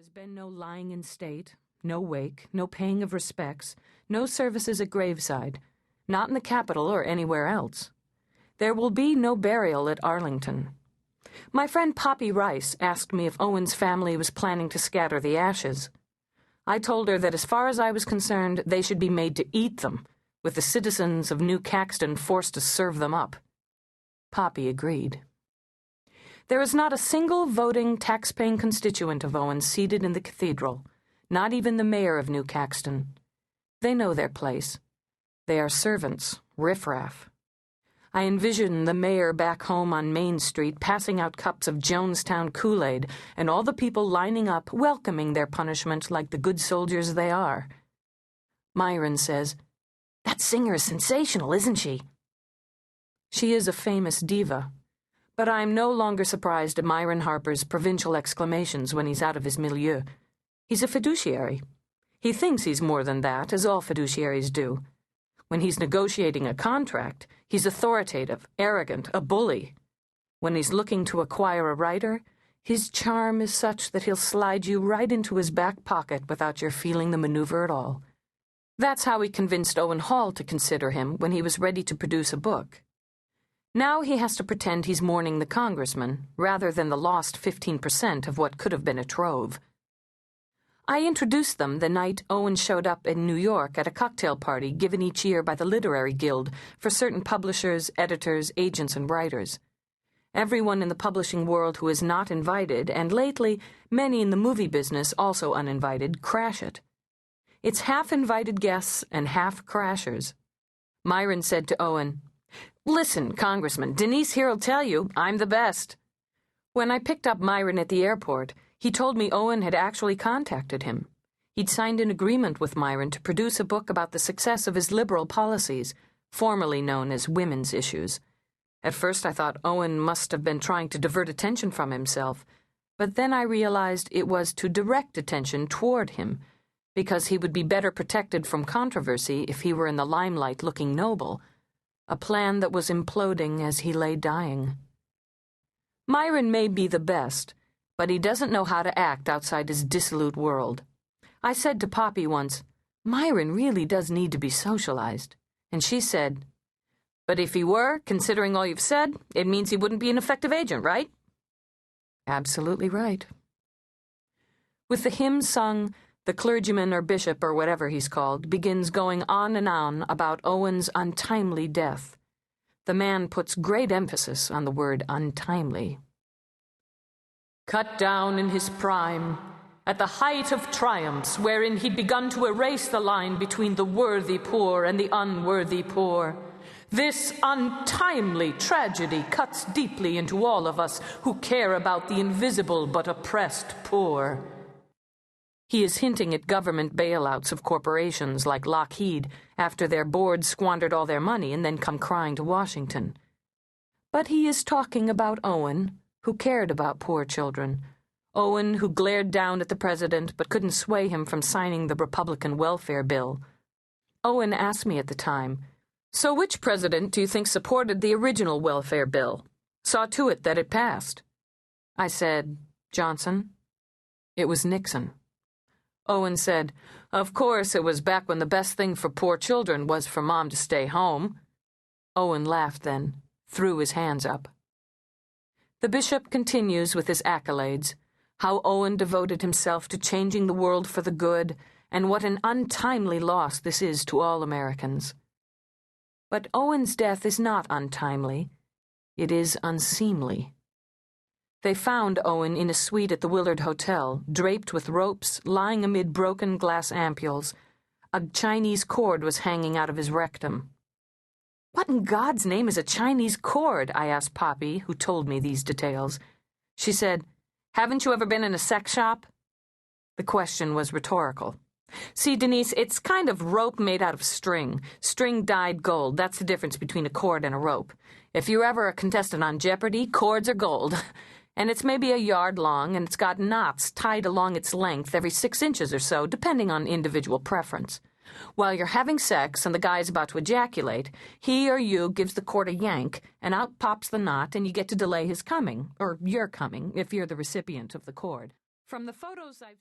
has been no lying in state, no wake, no paying of respects, no services at graveside, not in the capital or anywhere else. There will be no burial at Arlington. My friend Poppy Rice asked me if Owen's family was planning to scatter the ashes. I told her that as far as I was concerned, they should be made to eat them, with the citizens of New Caxton forced to serve them up. Poppy agreed. There is not a single voting, tax-paying constituent of Owen seated in the cathedral, not even the mayor of New Caxton. They know their place. They are servants, riffraff. I envision the mayor back home on Main Street passing out cups of Jonestown Kool-Aid and all the people lining up, welcoming their punishment like the good soldiers they are. Myron says, "That singer is sensational, isn't she?" She is a famous diva. But I'm no longer surprised at Myron Harper's provincial exclamations when he's out of his milieu. He's a fiduciary. He thinks he's more than that, as all fiduciaries do. When he's negotiating a contract, he's authoritative, arrogant, a bully. When he's looking to acquire a writer, his charm is such that he'll slide you right into his back pocket without your feeling the maneuver at all. That's how he convinced Owen Hall to consider him when he was ready to produce a book. Now he has to pretend he's mourning the congressman, rather than the lost 15% of what could have been a trove. I introduced them the night Owen showed up in New York at a cocktail party given each year by the Literary Guild for certain publishers, editors, agents, and writers. Everyone in the publishing world who is not invited, and lately many in the movie business also uninvited, crash it. It's half invited guests and half crashers. Myron said to Owen, "Listen, Congressman, Denise here'll tell you I'm the best." When I picked up Myron at the airport, he told me Owen had actually contacted him. He'd signed an agreement with Myron to produce a book about the success of his liberal policies, formerly known as women's issues. At first I thought Owen must have been trying to divert attention from himself, but then I realized it was to direct attention toward him, because he would be better protected from controversy if he were in the limelight looking noble, a plan that was imploding as he lay dying. Myron may be the best, but he doesn't know how to act outside his dissolute world. I said to Poppy once, "Myron really does need to be socialized." And she said, "But if he were, considering all you've said, it means he wouldn't be an effective agent, right?" Absolutely right. With the hymn sung, the clergyman or bishop or whatever he's called begins going on and on about Owen's untimely death. The man puts great emphasis on the word untimely. "Cut down in his prime, at the height of triumphs wherein he'd begun to erase the line between the worthy poor and the unworthy poor. This untimely tragedy cuts deeply into all of us who care about the invisible but oppressed poor." He is hinting at government bailouts of corporations like Lockheed after their board squandered all their money and then come crying to Washington. But he is talking about Owen, who cared about poor children. Owen, who glared down at the president but couldn't sway him from signing the Republican welfare bill. Owen asked me at the time, "So which president do you think supported the original welfare bill? Saw to it that it passed?" I said, "Johnson." It was Nixon. Owen said, "Of course, it was back when the best thing for poor children was for Mom to stay home." Owen laughed then, threw his hands up. The bishop continues with his accolades, how Owen devoted himself to changing the world for the good, and what an untimely loss this is to all Americans. But Owen's death is not untimely. It is unseemly. They found Owen in a suite at the Willard Hotel, draped with ropes, lying amid broken glass ampules. A Chinese cord was hanging out of his rectum. "What in God's name is a Chinese cord?" I asked Poppy, who told me these details. She said, "Haven't you ever been in a sex shop?" The question was rhetorical. "See, Denise, it's kind of rope made out of string. String dyed gold. That's the difference between a cord and a rope. If you're ever a contestant on Jeopardy, cords are gold. And it's maybe a yard long, and it's got knots tied along its length every 6 inches or so, depending on individual preference. While you're having sex and the guy's about to ejaculate, he or you gives the cord a yank, and out pops the knot, and you get to delay his coming, or your coming, if you're the recipient of the cord. From the photos I've